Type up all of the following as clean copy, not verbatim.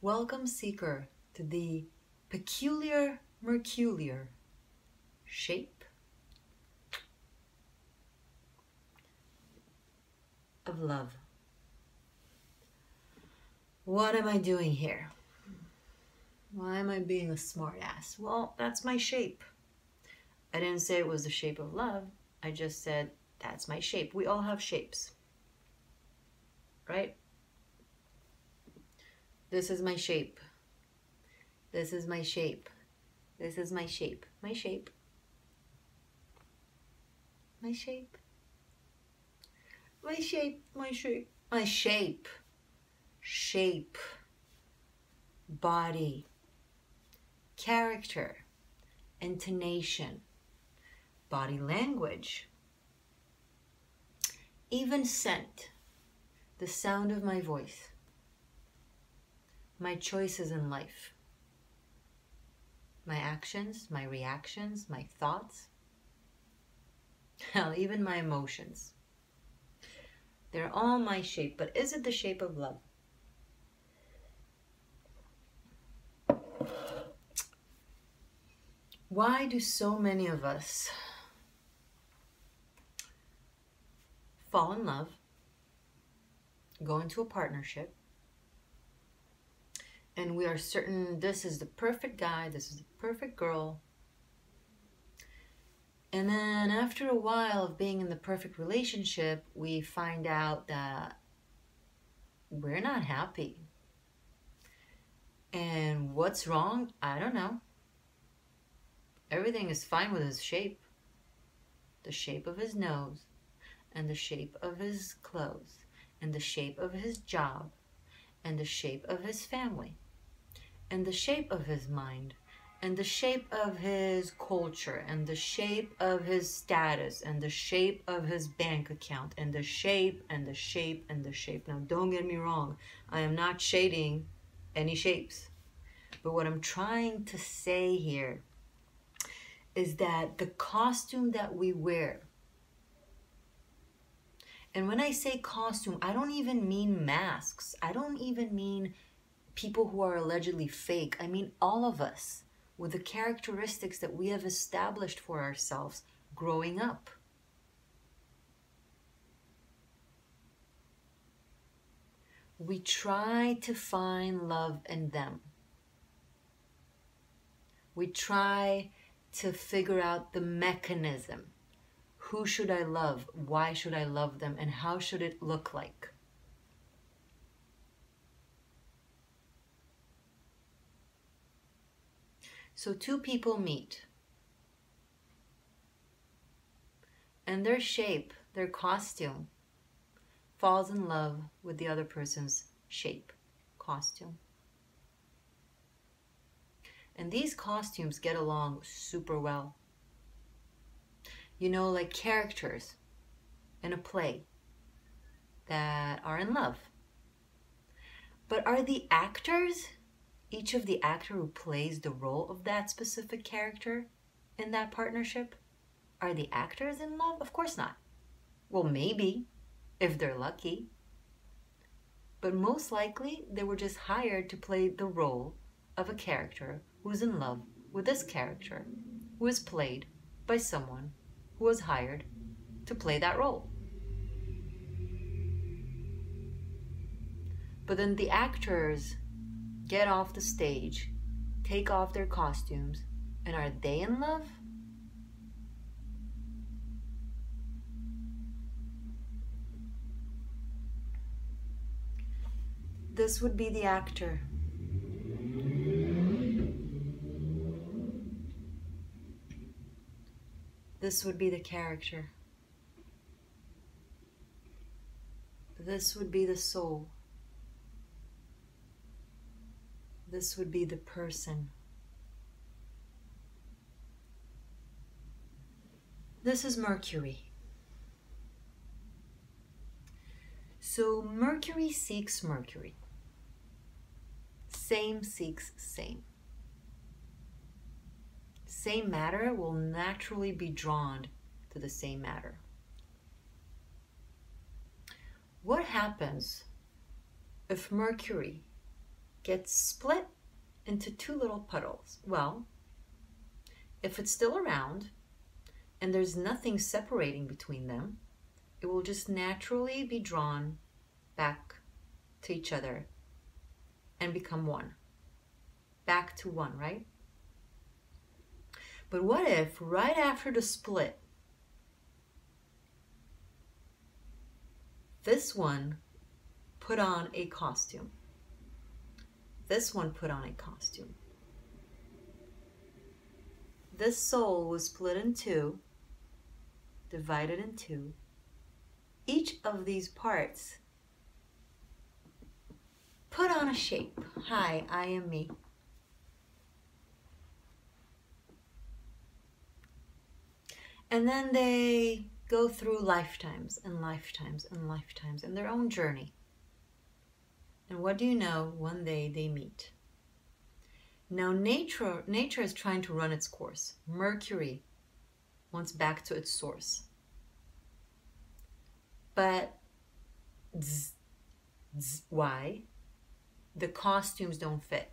Welcome, Seeker, to the peculiar Mercurial shape of love. What am I doing here? Why am I being a smartass? Well, that's my shape. I didn't say it was the shape of love. I just said that's my shape. We all have shapes, right? This is my shape. This is my shape. This is my shape. My shape. My shape. My shape. My shape. My shape. Shape. Body. Character. Intonation. Body language. Even scent. The sound of my voice. My choices in life, my actions, my reactions, my thoughts, hell, even my emotions. They're all my shape, but is it the shape of love? Why do so many of us fall in love, go into a partnership, and we are certain this is the perfect guy, this is the perfect girl. And then after a while of being in the perfect relationship, we find out that we're not happy. And what's wrong? I don't know. Everything is fine with his shape. The shape of his nose, and the shape of his clothes, and the shape of his job, and the shape of his family, and the shape of his mind, and the shape of his culture, and the shape of his status, and the shape of his bank account, and the shape, and the shape, and the shape. Now, don't get me wrong. I am not shading any shapes. But what I'm trying to say here is that the costume that we wear, and when I say costume, I don't even mean masks. I don't even mean people who are allegedly fake. I mean all of us with the characteristics that we have established for ourselves growing up. We try to find love in them. We try to figure out the mechanism. Who should I love? Why should I love them? And how should it look like? So two people meet, and their shape, their costume, falls in love with the other person's shape, costume. And these costumes get along super well. You know, like characters in a play that are in love. But are the actors, each of the actor who plays the role of that specific character in that partnership, are the actors in love? Of course not. Well, maybe, if they're lucky. But most likely, they were just hired to play the role of a character who's in love with this character, who is played by someone who was hired to play that role. But then the actors get off the stage, take off their costumes, and are they in love? This would be the actor. This would be the character. This would be the soul. This would be the person. This is Mercury. So Mercury seeks Mercury. Same seeks same. Same matter will naturally be drawn to the same matter. What happens if Mercury gets split into two little puddles. Well, if it's still around and there's nothing separating between them, it will just naturally be drawn back to each other and become one. Back to one, right? But what if right after the split, this one put on a costume? This one put on a costume. This soul was split in two, divided in two. Each of these parts put on a shape. Hi, I am me. And then they go through lifetimes and lifetimes and lifetimes in their own journey. And what do you know? One day they meet. Now nature is trying to run its course. Mercury wants back to its source. But why? The costumes don't fit.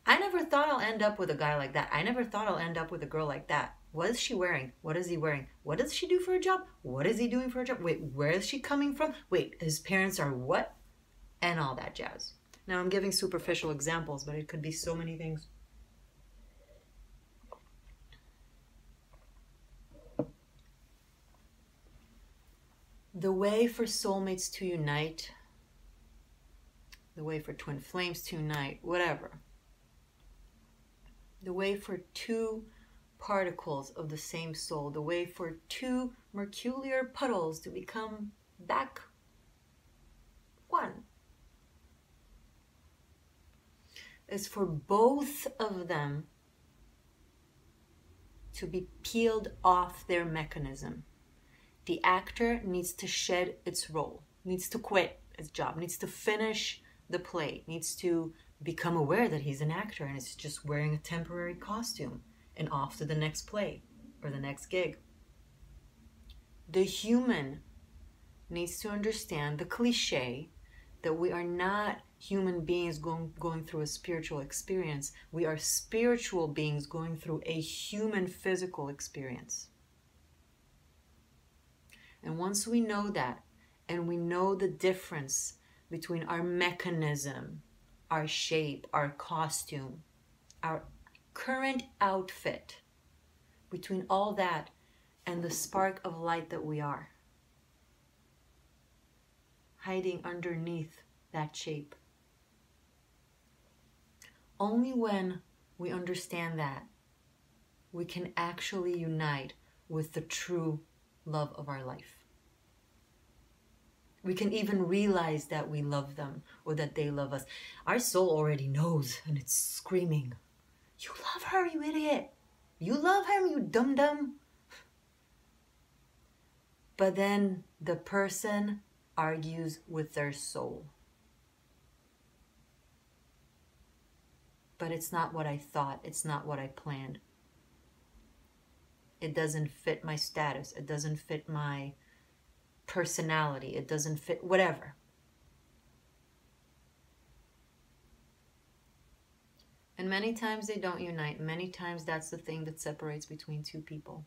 I never thought I'll end up with a guy like that. I never thought I'll end up with a girl like that. What is she wearing? What is he wearing? What does she do for a job? What is he doing for a job? Wait, where is she coming from? Wait, his parents are what? And all that jazz. Now I'm giving superficial examples, but it could be so many things. The way for soulmates to unite, the way for twin flames to unite, whatever. The way for two particles of the same soul, the way for two mercurial puddles to become back one, is for both of them to be peeled off their mechanism. The actor needs to shed its role, needs to quit its job, needs to finish the play, needs to become aware that he's an actor and is just wearing a temporary costume and off to the next play or the next gig. The human needs to understand the cliche that we are not human beings going through a spiritual experience. We are spiritual beings going through a human physical experience. And once we know that, and we know the difference between our mechanism, our shape, our costume, our current outfit, between all that and the spark of light that we are, hiding underneath that shape. Only when we understand that, we can actually unite with the true love of our life. We can even realize that we love them or that they love us. Our soul already knows and it's screaming, "You love her, you idiot. You love him, you dum-dum." But then the person argues with their soul. But it's not what I thought. It's not what I planned. It doesn't fit my status. It doesn't fit my personality. It doesn't fit whatever. And many times they don't unite. Many times that's the thing that separates between two people.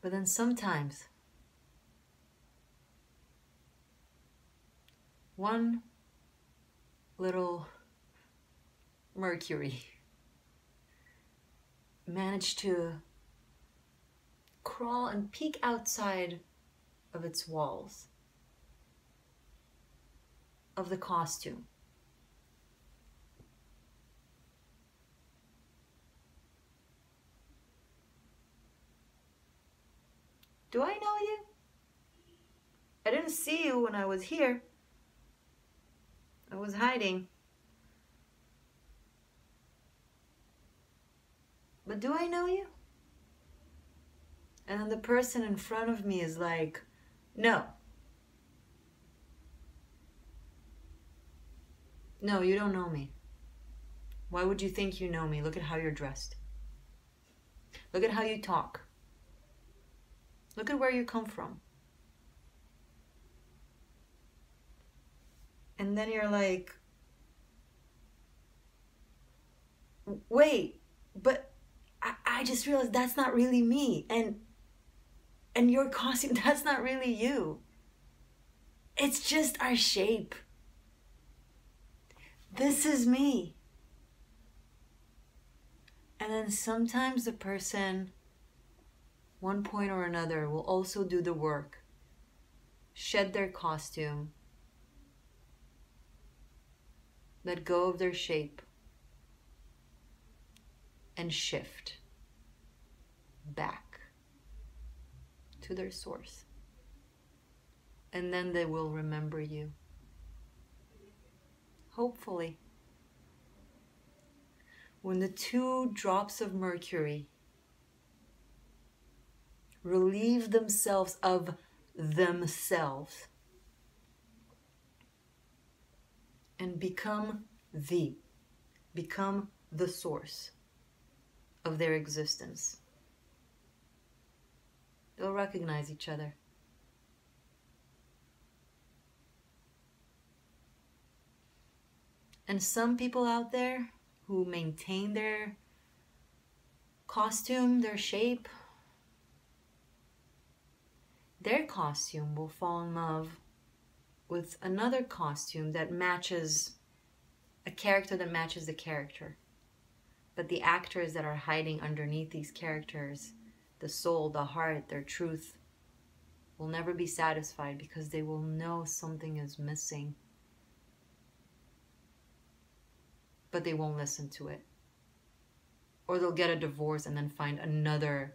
But then sometimes one little Mercury managed to crawl and peek outside of its walls, of the costume. Do I know you? I didn't see you when I was here. I was hiding. But do I know you? And then the person in front of me is like, no. No, you don't know me. Why would you think you know me? Look at how you're dressed. Look at how you talk. Look at where you come from. And then you're like, wait, but I just realized that's not really me. And your costume, that's not really you. It's just our shape. This is me. And then sometimes the person, one point or another, will also do the work, shed their costume, let go of their shape, and shift back to their source. And then they will remember you. Hopefully. When the 2 drops of Mercury relieve themselves of themselves and become the source of their existence, they'll recognize each other. And some people out there who maintain their costume, their shape, their costume will fall in love with another costume that matches a character that matches the character. But the actors that are hiding underneath these characters, the soul, the heart, their truth, will never be satisfied because they will know something is missing. But they won't listen to it. Or they'll get a divorce and then find another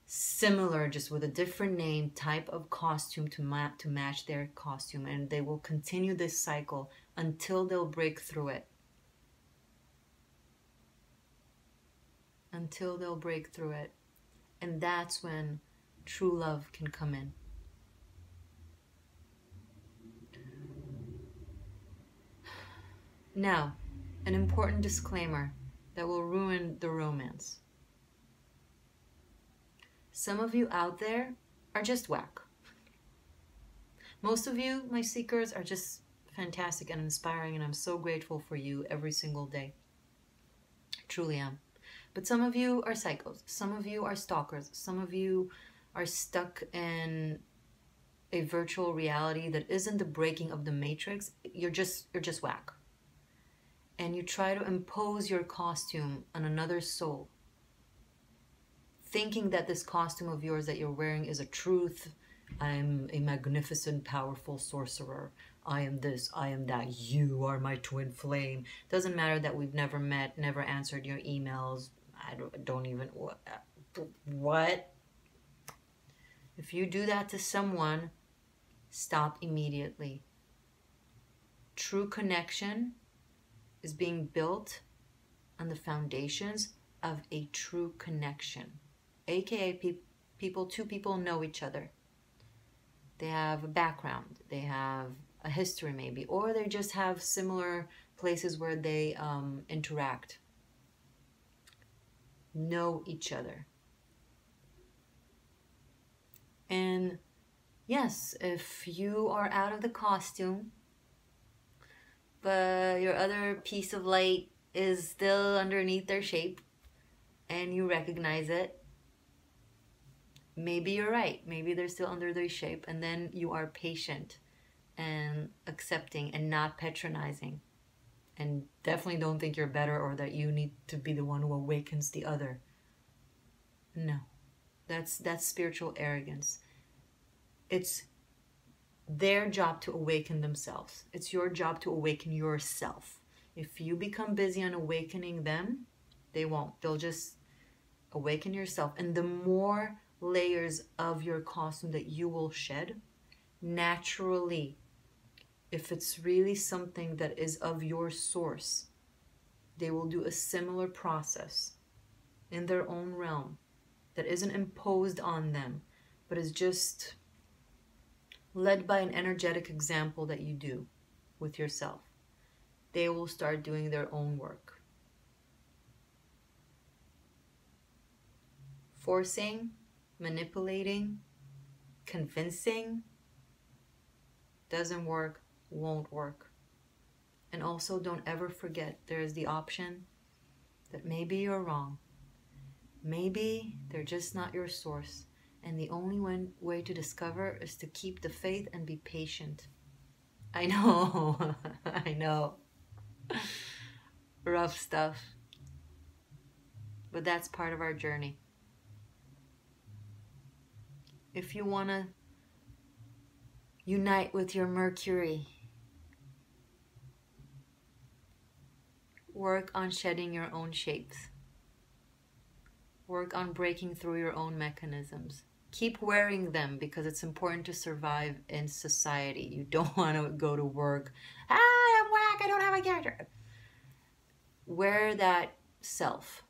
similar, just with a different name, type of costume to match their costume. And they will continue this cycle until they'll break through it. Until they'll break through it. And that's when true love can come in. Now, an important disclaimer that will ruin the romance. Some of you out there are just whack. Most of you, my seekers, are just fantastic and inspiring, and I'm so grateful for you every single day. I truly am. But some of you are psychos. Some of you are stalkers. Some of you are stuck in a virtual reality that isn't the breaking of the matrix. You're just whack. And you try to impose your costume on another soul, thinking that this costume of yours that you're wearing is a truth. I'm a magnificent, powerful sorcerer. I am this, I am that. You are my twin flame. Doesn't matter that we've never met, never answered your emails. I don't even... What? If you do that to someone, stop immediately. True connection is being built on the foundations of a true connection. AKA two people know each other. They have a background, they have a history maybe, or they just have similar places where they interact. Know each other. And yes, if you are out of the costume, but your other piece of light is still underneath their shape, and you recognize it, maybe you're right. Maybe they're still under their shape, and then you are patient and accepting and not patronizing. And definitely don't think you're better or that you need to be the one who awakens the other. No, that's spiritual arrogance. It's their job to awaken themselves. It's your job to awaken yourself. If you become busy on awakening them, they won't. They'll just awaken yourself. And the more layers of your costume that you will shed, naturally, if it's really something that is of your source, they will do a similar process in their own realm that isn't imposed on them, but is just led by an energetic example that you do with yourself. They will start doing their own work. Forcing, manipulating, convincing doesn't work. won't work. And also, don't ever forget there is the option that maybe you're wrong. Maybe they're just not your source. And the only way to discover is to keep the faith and be patient. I know, I know. Rough stuff. But that's part of our journey. If you want to unite with your Mercury, work on shedding your own shapes. Work on breaking through your own mechanisms. Keep wearing them because it's important to survive in society. You don't want to go to work, I'm whack, I don't have a character. Wear that self,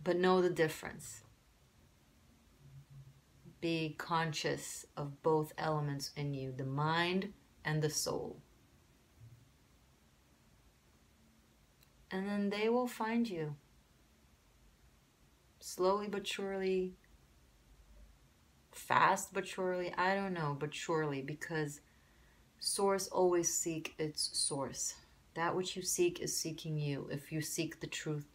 but know the difference. Be conscious of both elements in you, the mind and the soul. And then they will find you. Slowly but surely, fast but surely, I don't know, but surely, because source always seeks its source. That which you seek is seeking you. If you seek the truth.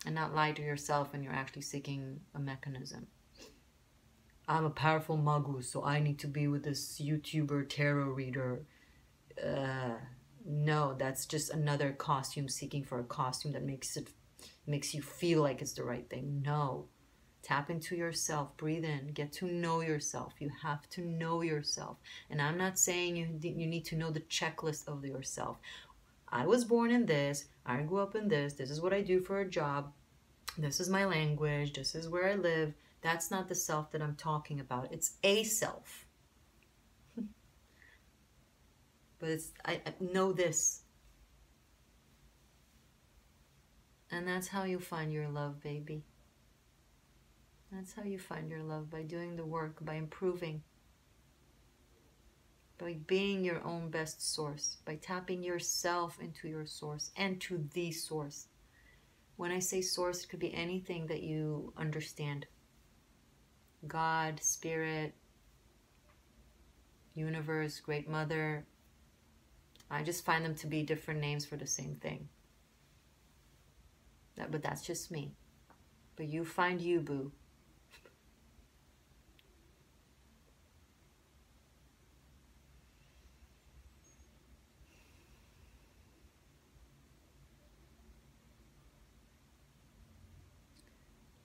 And not lie to yourself when you're actually seeking a mechanism. I'm a powerful magu, so I need to be with this YouTuber tarot reader. No, that's just another costume seeking for a costume that makes you feel like it's the right thing. No. Tap into yourself. Breathe in. Get to know yourself. You have to know yourself. And I'm not saying you need to know the checklist of yourself. I was born in this. I grew up in this. This is what I do for a job. This is my language. This is where I live. That's not the self that I'm talking about. It's a self. But I know this. And that's how you find your love, baby. That's how you find your love, by doing the work, by improving, by being your own best source, by tapping yourself into your source and to the source. When I say source, it could be anything that you understand. God, spirit, universe, great mother. I just find them to be different names for the same thing. But that's just me. But you find you, boo.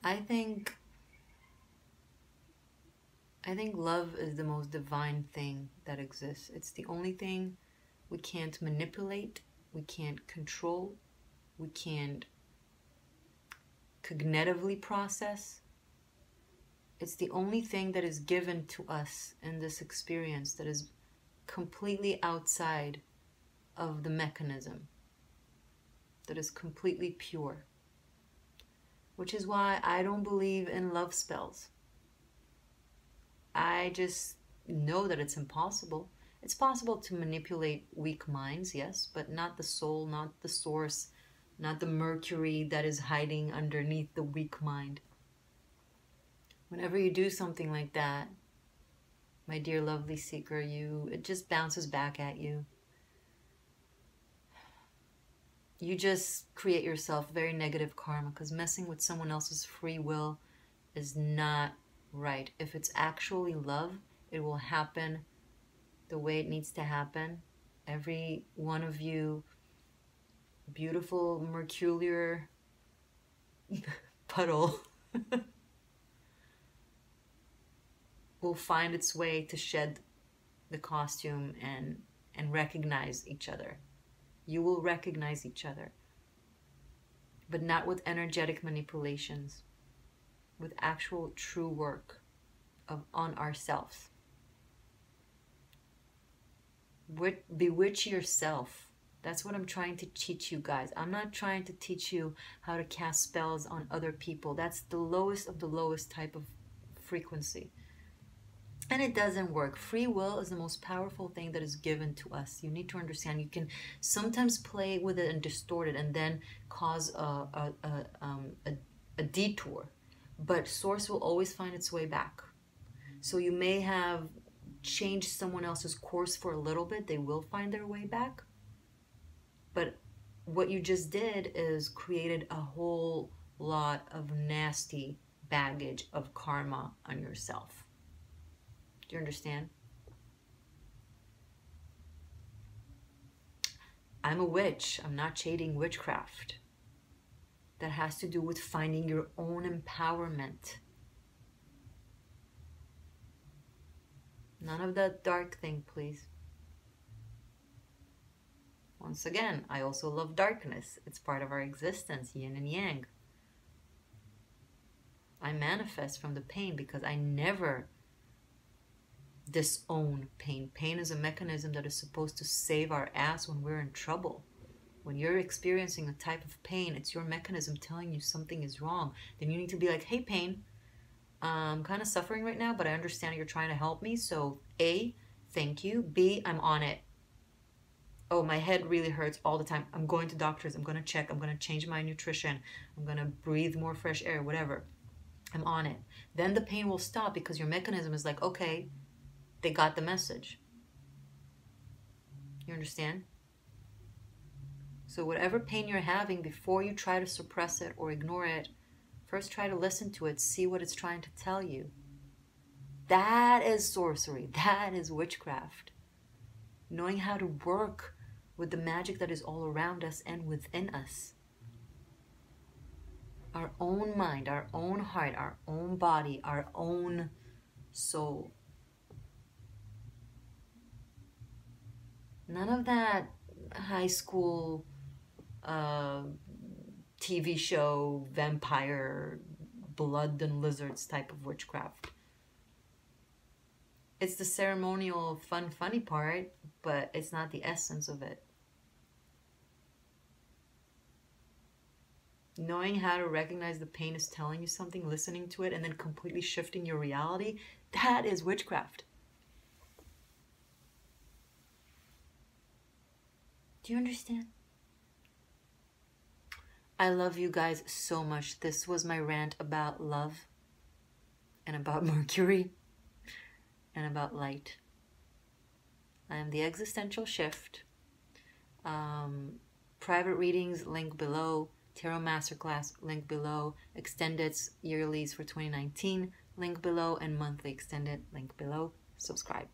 I think love is the most divine thing that exists. It's the only thing we can't manipulate, we can't control, we can't cognitively process. It's the only thing that is given to us in this experience that is completely outside of the mechanism, that is completely pure. Which is why I don't believe in love spells. I just know that it's impossible. It's possible to manipulate weak minds, yes, but not the soul, not the source, not the Mercury that is hiding underneath the weak mind. Whenever you do something like that, my dear lovely seeker, it just bounces back at you. You just create yourself very negative karma, because messing with someone else's free will is not right. If it's actually love, it will happen the way it needs to happen. Every one of you, beautiful Mercurial puddle, will find its way to shed the costume and recognize each other. You will recognize each other, but not with energetic manipulations, with actual true work on ourselves. Bewitch yourself. That's what I'm trying to teach you guys. I'm not trying to teach you how to cast spells on other people. That's the lowest of the lowest type of frequency. And it doesn't work. Free will is the most powerful thing that is given to us. You need to understand. You can sometimes play with it and distort it and then cause a detour. But source will always find its way back. So you may have change someone else's course for a little bit, they will find their way back. But what you just did is created a whole lot of nasty baggage of karma on yourself. Do you understand? I'm a witch. I'm not shading witchcraft. That has to do with finding your own empowerment. None of that dark thing, please. Once again, I also love darkness. It's part of our existence, yin and yang. I manifest from the pain because I never disown pain. Pain is a mechanism that is supposed to save our ass when we're in trouble. When you're experiencing a type of pain, it's your mechanism telling you something is wrong. Then you need to be like, hey, pain, I'm kind of suffering right now, but I understand you're trying to help me. So A, thank you. B, I'm on it. Oh, my head really hurts all the time. I'm going to doctors. I'm going to check. I'm going to change my nutrition. I'm going to breathe more fresh air, whatever. I'm on it. Then the pain will stop because your mechanism is like, okay, they got the message. You understand? So whatever pain you're having, before you try to suppress it or ignore it, first try to listen to it, see what it's trying to tell you. That is sorcery. That is witchcraft. Knowing how to work with the magic that is all around us and within us. Our own mind, our own heart, our own body, our own soul. None of that high school TV show, vampire, blood and lizards type of witchcraft. It's the ceremonial, fun, funny part, but it's not the essence of it. Knowing how to recognize the pain is telling you something, listening to it, and then completely shifting your reality, that is witchcraft. Do you understand? I love you guys so much. This was my rant about love and about Mercury and about light. I am the Existential Shift. Private readings, link below. Tarot Masterclass, link below. Extended yearlies for 2019, link below. And monthly extended, link below. Subscribe.